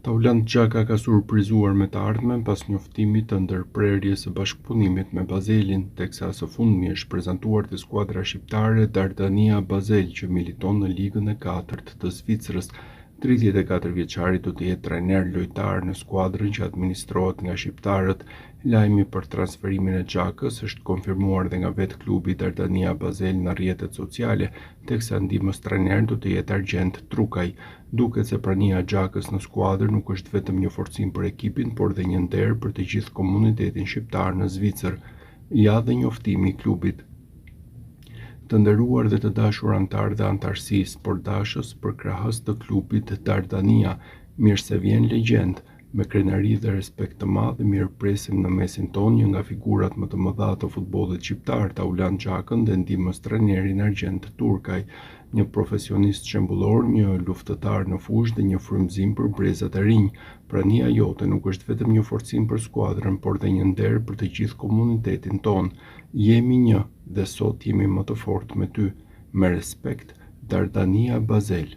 Taulant Xhaka ka surprizuar me të ardhmen pas njoftimit të ndërprerjes së bashkëpunimit me Baselin, teksa së fundmi është prezantuar te skuadra shqiptare Dardania Basel, që militon në Ligën e 4 të Zvicrës. 34 vjeçari do të jetë trajner lojtar në skuadrën që administrohet nga shqiptarët. Lajmi për transferimin e Xhakës është konfirmuar dhe nga vetë klubi Dardania Basel në rrjetet sociale, teksa ndihmës trajner do të jetë Argjend Trukaj. Duket se prania e Xhakës në skuadër nuk është vetëm një forcim për ekipin, por dhe një nder për të gjithë komunitetin shqiptar në Zvicër. Ja dhe njoftimi i klubit. Të nderuar dhe të dashur antar dhe antarësisë, por dashës për krahës të klubit Dardania, mirë se vjen legjend. Me krenari dhe respekt të madh, mirëpresim në mesin tonë një nga figurat më të mëdha të futbollit shqiptar, Taulant Xhakën dhe ndihmës trajnerin Argjend Turkaj, një profesionist shembullor, një luftëtar në fushë dhe një frymëzim për brezat e rinj. Prania jote nuk është vetëm një forcim për skuadrën, por dhe një nder për të gjithë komunitetin tonë. Jemi një dhe sot jemi më të fortë me ty. Me respekt, Dardania Basel.